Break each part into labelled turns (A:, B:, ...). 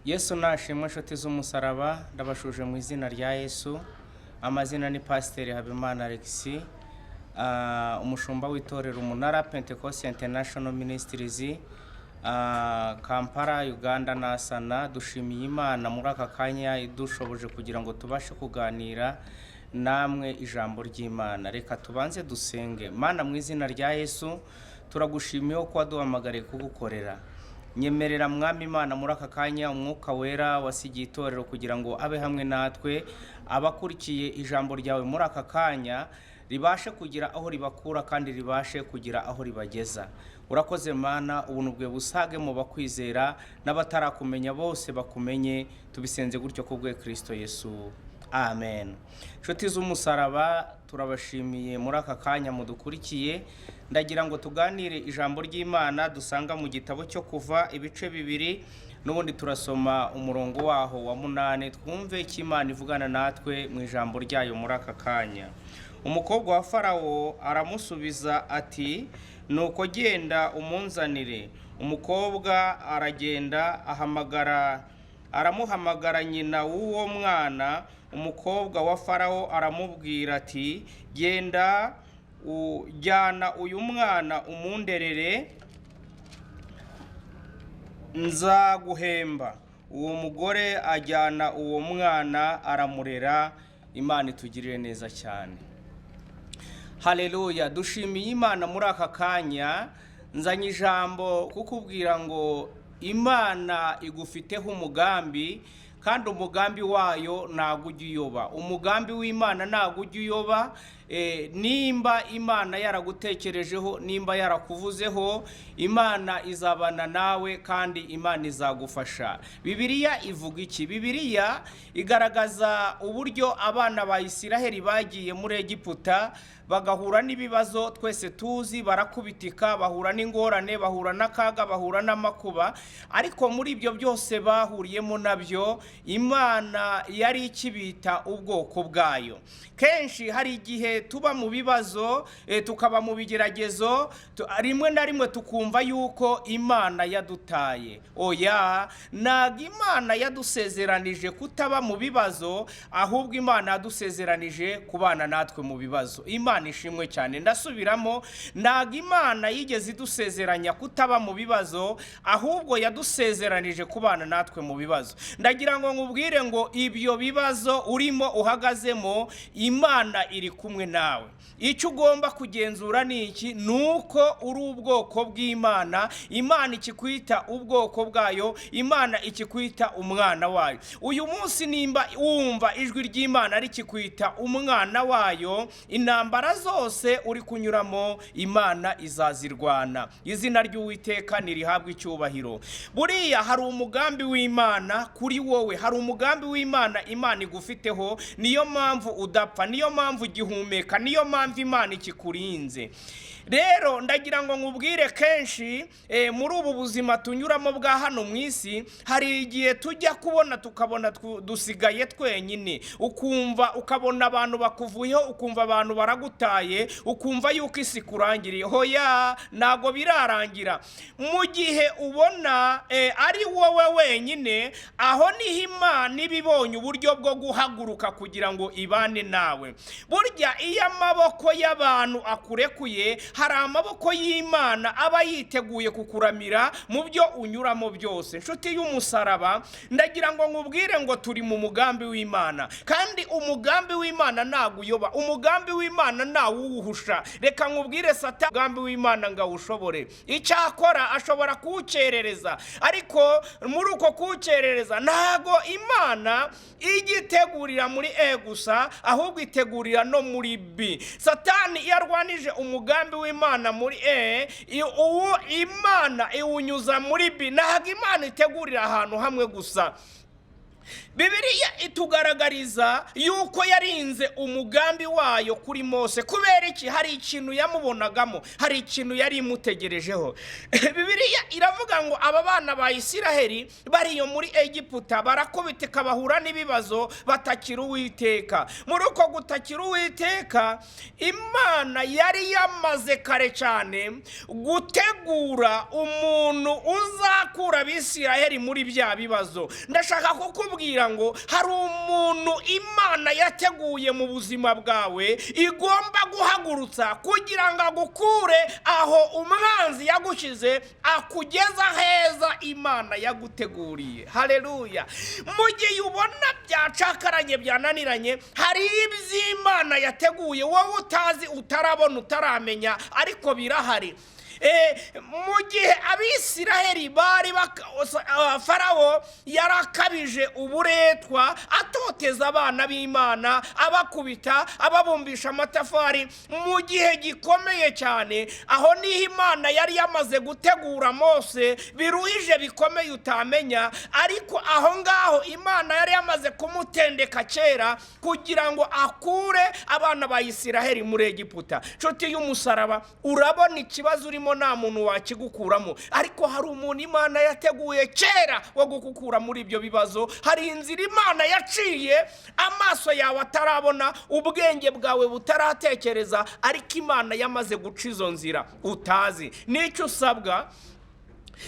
A: Yesu nashimwe nshuti z'umusaraba, ndabashuje mu izina rya Yesu. Amazina ni Pasiteri Habimana Alexis, umushumba w'itorero Umunara Pentecost International Ministries, Kampala, Uganda na Asana. Dushimiye Imana muri aka kanya idushoboje kugira ngo tubashe kuganira namwe ijambo ry'Imana. Reka tubanze dusenge. Mana, mu izina rya Yesu turagushimiye ko waduhamagariye kugukorera. Nyemerera Mwami Imana muri aka kanya umwuka wera wasigiye itorero kugira ngo abe hamwe natwe, abakurikiye ijambo ryawe muri aka kanya ribashe kugira aho ribakura kandi ribashe kugira aho ribageza. Urakoze Mana, ubuntu bwe busage mu bakwizera n'abatarakumenya bose bakumenye, tubisenze gutyo kubwe Kristo Yesu, amen. Nshuti z'umusaraba, turabashimiye muri aka kanya mudukurikiye. Ndagira ngo tuganire ijambo ry'Imana dusanga mu gitabo cyo Kuva ibice 2, n'ubundi turasoma umurongo waho wa 8. Twumve icyo Imana ivugana natwe mu ijambo ryayo muri aka kanya. Umukobwa wa Farawo aramusubiza ati, nuko genda umunzanire. Umukobwa aragenda aramuhamagara nyina w'uwo mwana. Umukobwa wa Farawo aramubwira ati, genda ujyana uyu mwana umunderere, nzaguhemba. Uwo mugore ajyana uwo mwana aramurera. Imana itugirire neza cyane. Haleluya. Dushimiye Imana muri aka kanya. Nzanye ijambo kukubwira ngo Imana igufiteho umugambi, kandi umugambi wayo ntago ujya uyoba. Umugambi w'Imana ntago ujya uyoba. Nimba Imana yaragutekerejeho, nimba yarakuvuzeho, Imana izabana nawe kandi Imana izagufasha. Bibiliya ivuga iki? Bibiliya igaragaza uburyo abana ba Isiraheli bagiye muri Egiputa bagahura n'ibibazo twese tuzi, barakubitika, bahura n'ingorane, bahura n'akaga, bahura n'amakuba. Ariko muri ibyo byose bahuriyemo nabyo, Imana yari ikibita ubwoko bwayo. Kenshi hari igihe tuba mu bibazo, tukaba mu bigeragezo, rimwe na rimwe tukumva yuko Imana yadutaye. Oya, ntabwo Imana yadusezeranije kutaba mu bibazo, ahubwo Imana yadusezeranije kubana natwe mu bibazo. Imana ishimwe cyane. Ndasubiramo, ntabwo Imana yigeze idusezeranya kutaba mu bibazo, ahubwo yadusezeranije kubana natwe mu bibazo. Ndagira ngo nkubwire ngo ibyo bibazo urimo uhagazemo, Imana iri kumwe nawe. Icyo ugomba kugenzura ni iki? Nuko uri ubwoko bw'Imana. Imana ikikwita ubwoko bwayo, Imana ikikwita umwana wayo. Uyu munsi nimba wumva ijwi ry'Imana rikikwita umwana wayo, intambara zose uri kunyuramo Imana izazirwana. Izina ry'Uwiteka nirihabwe icyubahiro. Buriya hari umugambi w'Imana kuri wowe, hari umugambi w'Imana Imana igufiteho. Niyo mpamvu udapfa, niyo mpamvu ugihumeka, niyo mpamvu Imana ikikurinze. Rero ndagira ngo nkubwire, kenshi muri ubu buzima tunyuramo bwa hano mu isi, hari igihe tujya kubona tukabona dusigaye twenyine, ukabona abantu bakuvuyeho, ukumva abantu baragutaye, ukumva yuko isi kurangiriye. Hoya, ntago birarangira. Mu gihe ubona ari wowe wenyine, aho niho Imana ibibonye uburyo bwo guhaguruka kugira ngo ibane nawe. Burya iyo amaboko y'abantu akurekuye, hari amaboko y'Imana aba yiteguye kukuramira mu byo unyuramo byose. Nshuti y'umusaraba, ndagira ngo nkubwire ngo turi mu mugambi w'Imana, kandi umugambi w'Imana ntago uyoba. Umugambi w'Imana ntawuwuhusha. Reka nkubwire, Satani umugambi w'Imana ngo awushobore. Icyakora ashobora kuwukerereza, ariko muri uko kuwukerereza ntago Imana igitegurira muri gusa, ahubwo itegurira no muri B. Satani iyo arwanije umugambi w'Imana muri uwo Imana iwunyuza muri B. Ntabwo Imana itegurira ahantu hamwe gusa. Bibiliya itugaragariza yuko yarinze umugambi wayo kuri Mose. Kubera iki? Hari ikintu yamubonagamo, hari ikintu yari imutegerejeho. Bibiliya iravuga ngo aba bana ba Isiraheli bariyo muri Egiputa barakubiteka bahura n'ibibazo batakira Uwiteka. Muri uko gutakira Uwiteka, Imana yari yamaze kare cyane gutegura umuntu uzakura Abisiraheli muri bya bibazo. Ndashaka kukubwira ngo hari umuntu Imana yateguye mu buzima bwawe igomba guhagurutsa kugira ngo agukure aho umwanzi yagushyize akugeza heza Imana yaguteguriye. Haleluya. Mu gihe ubona byacakaranye byananiranye, hari iby'Imana yateguye wowe utazi, utarabona, utaramenya, ariko birahari. Mu gihe Abisiraheli bari Farawo yarakabije uburetwa, atoteza abana b'Imana, abakubita, ababumbisha amatafari mu gihe gikomeye cyane. Aho niho Imana yari yamaze gutegura Mose biruhije bikomeye utamenya, ariko aho ngaho Imana yari yamaze kumutendeka kera kugira ngo akure abana ba Isiraheli muri Egiputa. Nshuti y'umusaraba, urabona ikibazo urimo nta muntu wakigukuramo, ariko hari umuntu Imana yateguye kera wo gukukura muri ibyo bibazo. Hari inzira Imana yaciye amaso yawe atarabona, ubwenge bwawe butaratekereza, ariko Imana yamaze guca izo nzira utazi. Nicyo usabwa,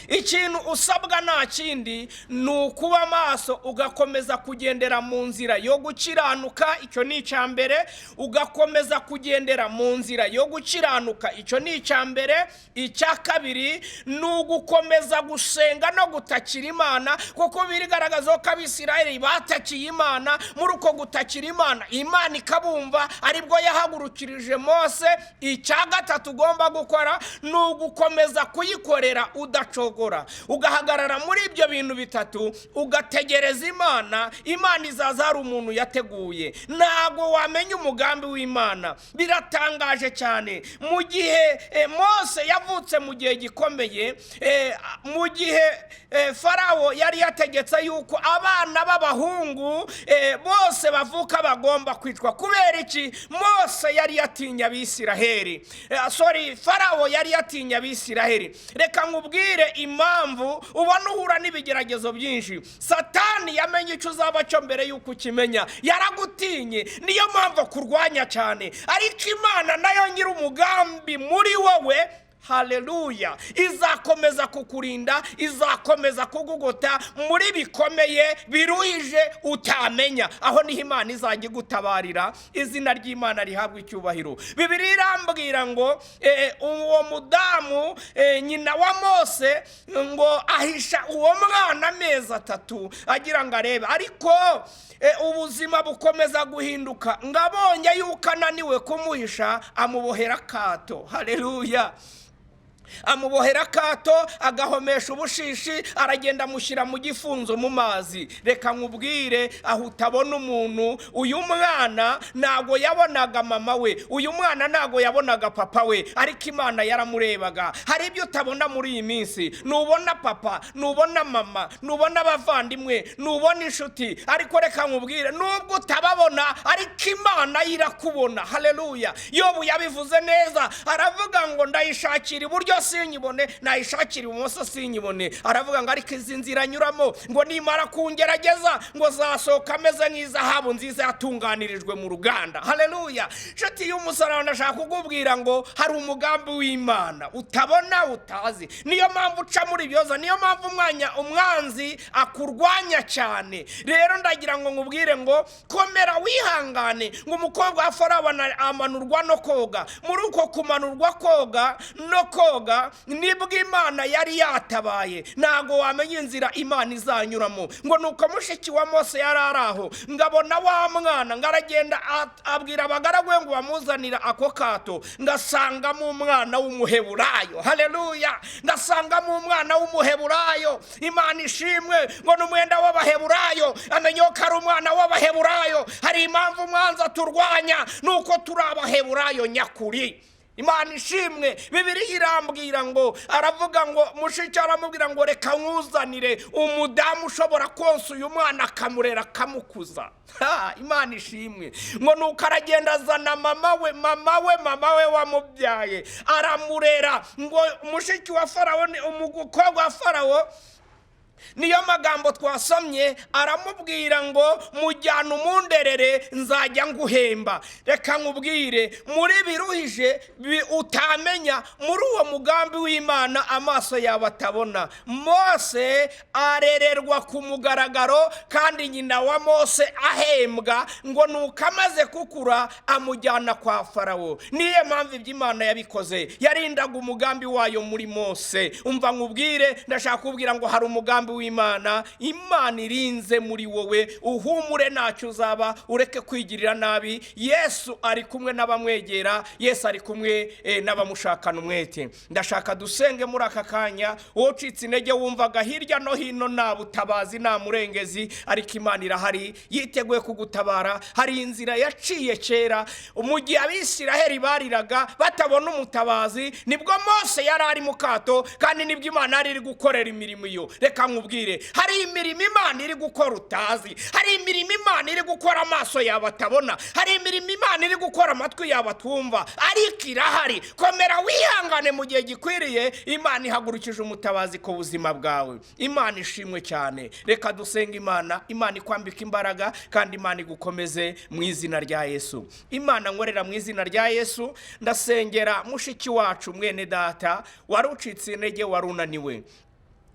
A: ikintu usabwa nta kindi ni ukuba maso ugakomeza kugendera mu nzira yo gukiranuka. Icyo ni icya mbere. Ugakomeza kugendera mu nzira yo gukiranuka. Icyo ni icya mbere. Icya kabiri ni ugukomeza gusenga no gutakira Imana, kuko birigaragaza ko Abisiraheli batakiye Imana. Muri uko gutakira Imana, Imana ikabumva, aribwo yahagurukirije Mose. Icya gatatu ugomba gukora ni ugukomeza kuyikorera udacogora. Ugahagarara muri ibyo bintu bitatu, ugategereza Imana. Imana izaza hari umuntu yateguye. Ntabwo wamenya umugambi w'Imana. Biratangaje cyane. Mu gihe Mose yavutse mu gihe gikomeye, mu gihe Farawo yari yategetse yuko abana b'abahungu bose bavuka bagomba kwicwa. Kubera iki? Mose yari yatinya Abisiraheli. Farawo yari yatinya Abisiraheli. Reka nkubwire impamvu ubona uhura n'ibigeragezo byinshi. Satani yamenye icyo uzaba cyo mbere yuko ukimenya. Yaragutinye, niyo mpamvu kurwanya cyane. Ariko Imana nayo nyiri umugambi muri wowe, haleluya, izakomeza kukurinda, izakomeza kugugota muri bikomeye biruhije utamenya. Aho niho Imana izajya igutabarira. Izina ry'Imana rihabwa icyubahiro. Bibiliya irambwira ngo uwo mudamu nyina wa Mose ngo ahisha uwo mwana amezi 3 agira ngo arebe, ariko ubuzima bukomeza guhinduka. Ngabonye yuko ananiwe kumuhisha, amubohera akato. Haleluya. Amubohera akato, agahomesha ubushishi, aragenda amushyira mu gifunzo mu mazi. Reka nkubwire, aho utabona umuntu, uyu mwana ntago yabonaga mama we, uyu mwana ntago yabonaga papa we, ariko Imana yaramurebaga. Hari ibyo utabona muri iyi minsi. Nubona papa, nubona mama, nubona abavandimwe, nubona inshuti, ariko reka nkubwire, nubwo utababona, ariko Imana irakubona. Haleluya. Yobu yabivuze neza, aravuga ngo ndayishakira iburyo sinyibone, nayishakira ibumoso sinyibone. Aravuga ngo ariko izi nzira nyuramo, ngo nimara kungerageza, ngo zasohoka ameze nk'izahabu nziza yatunganirijwe mu ruganda. Haleluya. Nshuti y'umusaraba, ndashaka kukubwira ngo hari umugambi w'Imana utabona, utazi. Niyo mpamvu uca muri byoza, niyo mpamvu umwanzi akurwanya cyane. Rero ndagira ngo nkubwire ngo komera wihangane. Ngo umukobwa wa Farawo amanurwa no koga. Muri uko kumanurwa koga no koga nibwo Imana yari yatabaye. Ntago wamenya inzira Imana izanyuramo. Ngo nuko mushiki wa Mose yari araho, ngabona wa mwana ngaragenda abwira abagaragu ngo bamuzanira ako kato, ngasangamo umwana w'umuheburayo. Haleluya. Ngasangamo umwana w'umuheburayo. Imana ishimwe. Ngo n'umwenda w'abaheburayo, amenye ko ari umwana w'abaheburayo. Hari impamvu umwanzi aturwanya, nuko turi abaheburayo nyakuri. Imana ishimwe. Bibiliya irambwira ngo, aravuga ngo mushiki aramubwira ngo reka nkuzanire umudamu ushobora konsa uyu mwana akamurera akamukuza. Imana ishimwe. Ngo nuko aragenda azana mama we wamubyaye aramurera. Ngo mushiki wa Farawo, umukobwa wa Farawo, niyo magambo twasomye, aramubwira ngo mujyana umunderere nzajya nguhemba. Reka nkubwire, muri biruhije utamenya, muri uwo mugambi w'Imana amaso yawe atabona. Mose arererwa ku mugaragaro, kandi nyina wa Mose ahembwa. Ngo nuko amaze kukura amujyana kwa Farawo. Niyo mpamvu iby'Imana yabikoze, yarindaga umugambi wayo muri Mose. Umva nkubwire, ndashaka kubwira ngo hari umugambi w'Imana, Imana irinze muri wowe. Uhumure, ntacyo uzaba, ureke kwigirira nabi. Yesu ari kumwe n'abamwegera, Yesu ari kumwe n'abamushakana umwete. Ndashaka dusenge muri aka kanya. Ucitse intege wumvaga hirya no hino nta butabazi nta murengezi, ariko Imana irahari, yiteguye kugutabara. Hari inzira yaciye kera mu gihe Abisiraheli bariraga batabona umutabazi, nibwo Mose yari ari mu kato, kandi nibwo Imana yari iri gukorera imirimo iyo. Reka nkubwire, hari imirimo Imana iri gukora utazi, hari imirimo Imana iri gukora amaso yawe atabona, hari imirimo Imana iri gukora amatwi yawe atumva, ariko irahari. Komera wihangane, mu gihe gikwiriye Imana ihagurukije umutabazi ku buzima bwawe. Imana ishimwe cyane. Reka dusenga Imana. Imana ikwambika imbaraga, kandi Imana igukomeze mu izina rya Yesu. Imana nkorera mu izina rya Yesu. Ndasengera mushiki wacu mwene data wari ucitse intege, wari unaniwe.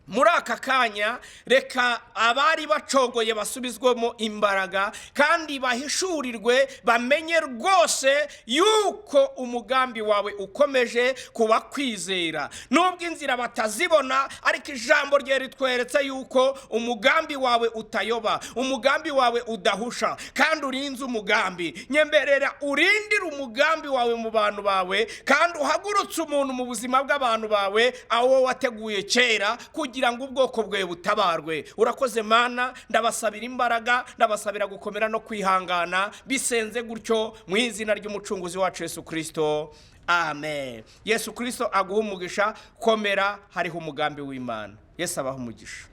A: Muri aka kanya reka abari bacogoye basubizwemo imbaraga, kandi bahishurirwe, bamenye rwose yuko umugambi wawe ukomeje kuba kwizera. Nubwo inzira batazibona, ariko ijambo rye ritweretse yuko umugambi wawe utayoba, umugambi wawe udahusha, kandi urinze umugambi. Nyemberera urindire umugambi wawe mu bantu bawe, kandi uhagurutse umuntu mu buzima bw'abantu bawe aho wateguye kera, kugira ngo ubwoko bwe butabarwe. Urakoze Mana, ndabasabira imbaraga, ndabasabira gukomera no kwihangana, bisenze gutyo mu izina ry'umucunguzi wacu Yesu Kristo. Amen. Yesu Kristo aguha umugisha. Komera, hariho umugambi w'Imana. Yesu abaha umugisha.